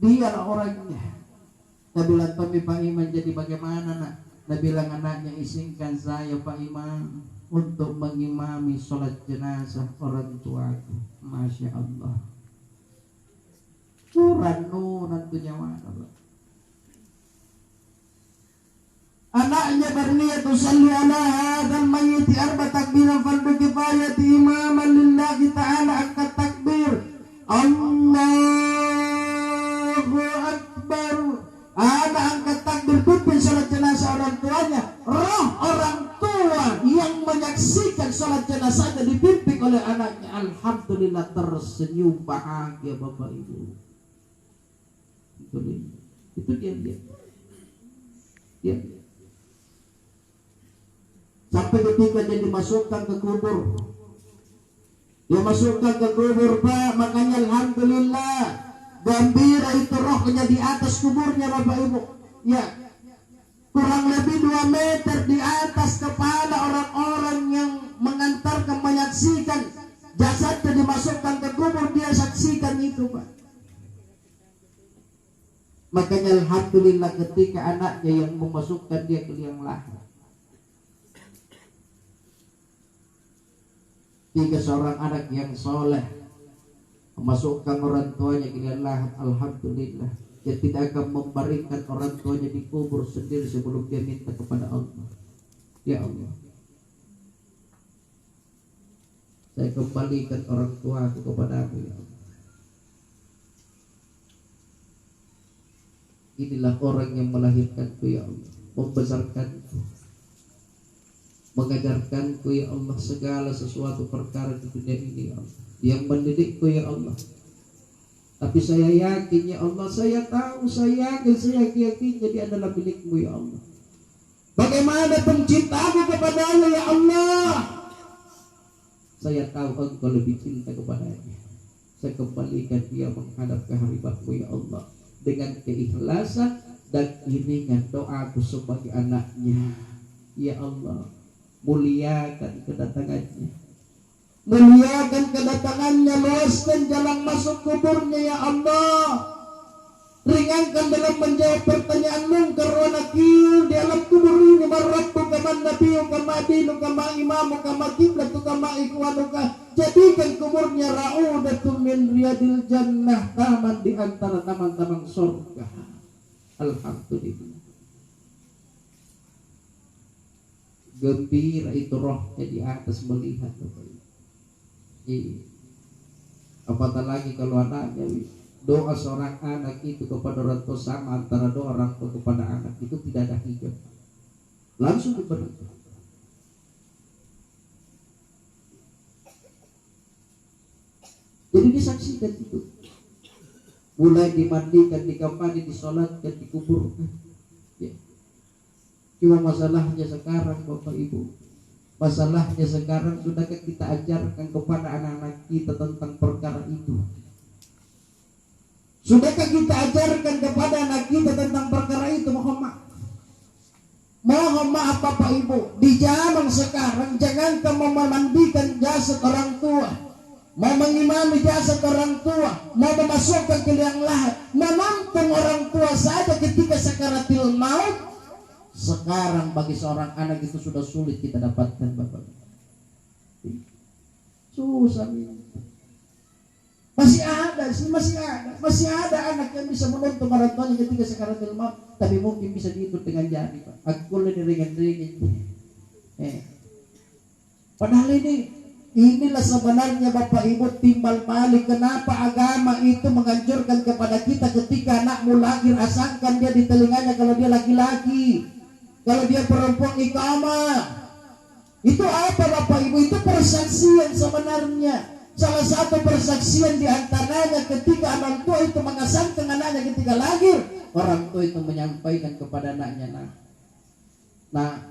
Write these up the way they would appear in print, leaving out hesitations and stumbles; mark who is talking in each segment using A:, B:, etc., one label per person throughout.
A: Dialah orangnya. Dia bilang, Tommy Pak Iman jadi bagaimana nak? Dia bilang, anaknya izinkan saya Pak Iman untuk mengimami sholat jenazah orang tuaku. Masya Allah. Suranu nantunya mana Pak? Anaknya berniat usalli ala hadzal mayyiti arba takbiran fardu kifayati imaman lillahi ta'ala angkat takbir Allahu Akbar. Ada angkat takbir pimpin salat jenazah orang tuanya. Roh orang tua yang menyaksikan salat jenazahnya dipimpin oleh anaknya, alhamdulillah tersenyum bahagia Bapak Ibu. Itu dia. Sampai ketika dia dimasukkan ke kubur. Dia masukkan ke kubur Pak. Makanya alhamdulillah gembira itu rohnya di atas kuburnya Bapak Ibu. Ya, kurang lebih 2 meter di atas kepala orang-orang yang mengantarkan, menyaksikan jasadnya dimasukkan ke kubur. Dia saksikan itu Pak. Makanya alhamdulillah ketika anaknya yang memasukkan dia ke liang lahat. 3 seorang anak yang soleh memasukkan orang tuanya ke liang lahat, alhamdulillah. Dia tidak akan membaringkan orang tuanya di kubur sendiri sebelum dia minta kepada Allah. Ya Allah, saya kembalikan orang tuaku kepadamu ya Allah. Inilah orang yang melahirkanku ya Allah, membesarkanku, mengajarkanku ya Allah segala sesuatu perkara di dunia ini ya Allah, yang mendidikku ya Allah. Tapi saya yakin ya Allah, saya tahu, saya yakin jadi adalah milikmu ya Allah. Bagaimana pencintaku kepadanya ya Allah, saya tahu engkau lebih cinta kepadanya. Saya kembalikan dia menghadap ke haribatmu ya Allah dengan keikhlasan dan iringan doaku sebagai anaknya ya Allah. Muliakan kedatangannya, luaskan jalan masuk kuburnya ya Allah. Ringankan dalam menjawab pertanyaan munkar wa nakir di alam kubur ini. Marabbuka man nabiyuka ma dinuka ma imamuka ma qiblatuka ma ikhwanuka. Jadikan kuburnya ra'udatun min riyadil jannah, taman di antara taman-taman surga. Alhamdulillah. Gembira itu rohnya di atas melihat Bapak Ibu. Apatah lagi kalau anaknya, doa seorang anak itu kepada orang tua sama antara doa orang tua kepada anak itu tidak ada hijab, langsung diberi. Jadi disaksikan itu, mulai dimandikan, dikafani, disolatkan, dikuburkan. Ya. Cuma masalahnya sekarang Bapak Ibu, masalahnya sekarang sudahkah kita ajarkan kepada anak-anak kita tentang perkara itu? Sudahkah kita ajarkan kepada anak kita tentang perkara itu? Mohon maaf Bapak Ibu, di zaman sekarang jangankan memandikan jasad orang tua, mau mengimami jasad orang tua, mau memasukkan ke liang lahat, menampung orang tua saja ketika sakaratil maut. Sekarang bagi seorang anak itu sudah sulit kita dapatkan Bapak. Susah ini. Masih ada anak yang bisa menuntun orang tuanya ketika sakaratul maut, tapi mungkin bisa dihitung dengan jari Pak. Aku lebih ringan-ringan. Padahal inilah sebenarnya Bapak Ibu timbal balik kenapa agama itu menganjurkan kepada kita ketika anakmu lahir asangkan dia di telinganya kalau dia laki-laki. Kalau dia perempuan iqamah. Itu apa Bapak Ibu? Itu persaksian sebenarnya. Salah satu persaksian diantaranya ketika orang tua itu mengasangkan anaknya ketika lahir, orang tua itu menyampaikan kepada anaknya, nah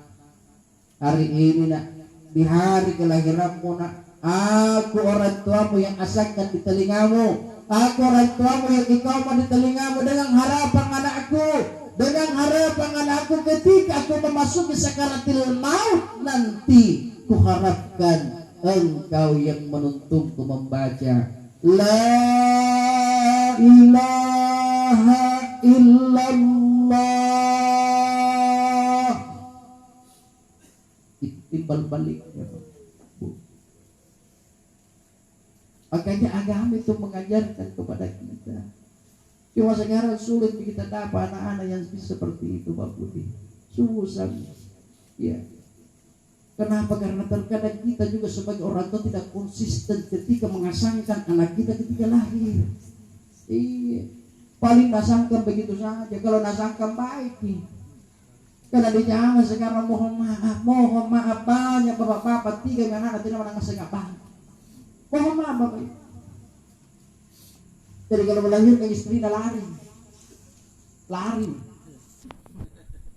A: hari ini nak, di hari kelahiranmu nak, aku orang tuamu yang asangkan di telingamu, aku orang tuamu yang iqamah di telingamu dengan harapan anakku. Dengan harapan anakku ketika aku memasuki sakaratil maut nanti, kuharapkan engkau yang menuntunku membaca La ilaha ilaha illallah. Timbal balik ya, Bu. Makanya agama itu mengajarkan kepada kita. Cuma sekarang sulit kita dapat anak-anak yang bisa seperti itu, Pak Budi. Susah. Ya. Kenapa? Karena terkadang kita juga sebagai orang tua tidak konsisten ketika mengasangkan anak kita ketika lahir. Iya. Paling nasangkan begitu saja. Kalau nasangkan baik nih. Karena di zaman sekarang mohon maaf banyak bapak-bapak 3 anak tidak menangis banget. Mohon maaf Bapak. Jadi kalau melahirkan istrinya lari.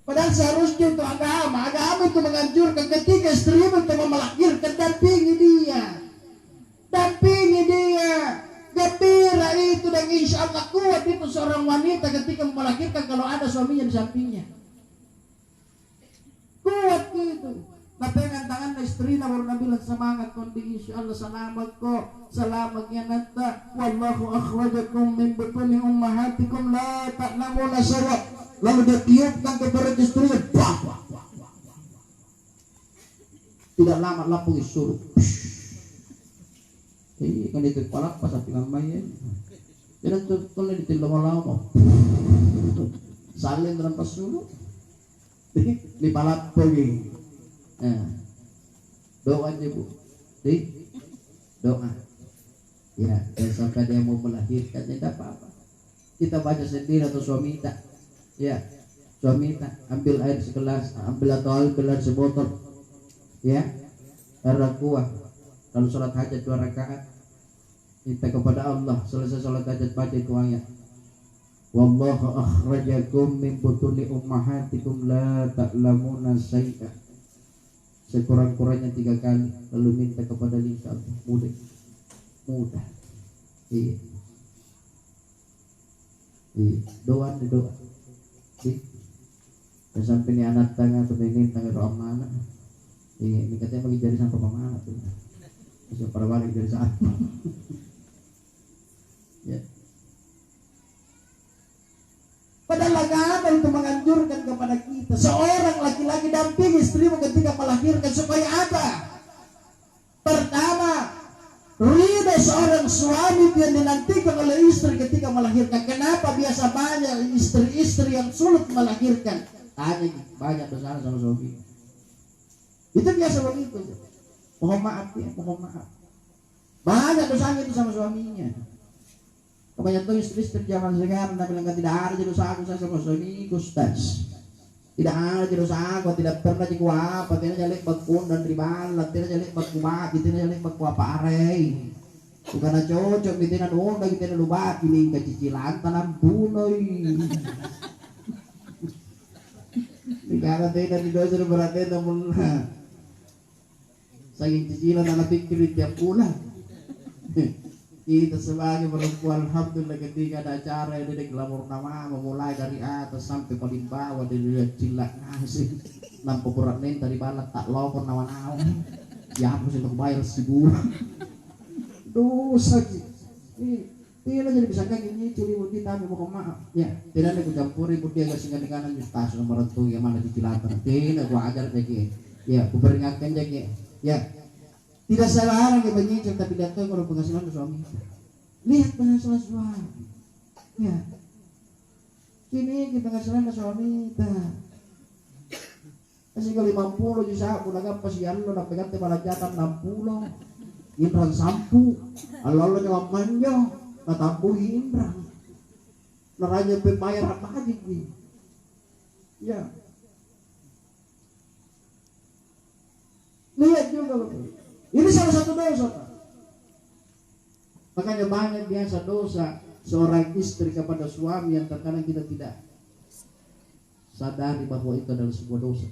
A: Padahal seharusnya untuk agama itu menganjurkan ketika istri itu melahirkan, dampingi dia, gembira itu, dan insya Allah kuat itu seorang wanita ketika melahirkan kalau ada suaminya di sampingnya, kuat gitu. Napengan tangan istrinya baru nabilan semangat kondi, insya Allah selamat kok, selamatnya nanti. Wallahu akhrajakum min butuni ummahatikum la ta'lamuna syai'an. Lalu dia tiupkan kepada istrinya, tidak lama lampu disuruh. Kan itu kepala pas api ngamai. Jangan tuh di lama-lama. Salin dalam pas dulu. Di palap pergi. Doa aja Bu. Doa. Ya, dan sampai dia mau melahirkan tidak apa-apa. Kita baca sendiri atau suami tak. Ya, suami tak ambil air segelas, ambil gelas sebotol. Ya, karena kuah. Kalau sholat hajat 2 rakaat, minta kepada Allah. Selesai sholat hajat baca itu ayat. Wallahu akhrajakum min butuni ummahatikum la ta'lamuna syai'a. Sekurang-kurangnya 3 kali, lalu minta kepada Allah. Mudah. Iya. Doa. Dan sampai ni anak tangga atau ini tangga doa mana? Ini katanya bagi jari sampai mana tuh? Bisa para balik dari saat. Ya. Padahal agama itu menganjurkan kepada kita seorang laki-laki dampingi istrimu ketika melahirkan supaya apa? Pertama, ridha seorang suami yang dinantikan oleh istri ketika melahirkan. Kenapa biasa banyak istri-istri yang sulit melahirkan? Tanya banyak dosa sama suami. Itu biasa begitu. Mohon maaf. Banyak dosanya itu sama suaminya. Kebanyakan istri-istri zaman sekarang bilang tidak ada dosa aku sama suami Ustaz. Tidak ada dosa aku, tidak pernah jiku apa, tidak jalik bakun dan ribalat, tidak jalik baku mati, tidak jalik baku apa arei. Bukan cocok bitinan onda kita lubat pilih kecicilan tanam bunoi. Dikara tidak di dosa berarti namun saking cicilan anak pikir tiap bulan. Kita sebagai perempuan alhamdulillah ketika ada acara ini di Glamor Nama memulai dari atas sampai paling bawah dari cilak ngasih lampu berat nih dari balat tak lokon nawan-nawan ya aku sih bayar sebulan dosa ini tidak jadi bisa kayak gini curi budi tapi mau maaf ya tidak ada kucampuri budi agak singgah di kanan justas nomor itu yang mana dicilatan tidak gua ajar kayak ya aku peringatkan jadi ya. Tidak salah orang yang menyicil tapi tidak tahu kalau penghasilan suami. Lihat penghasilan suami. Ya. Ini kita penghasilan suami kita. Kasih ke 50 juta aku lagi pas ya lo nak pegang tebal jatan 60. Indran sampu. Kalau lo nyawa manjo, natampu indran. Naraja pembayar apa aja ni. Ya. Lihat juga Bapak. Ini salah satu dosa. Makanya banyak biasa dosa seorang istri kepada suami yang terkadang kita tidak sadari bahwa itu adalah sebuah dosa.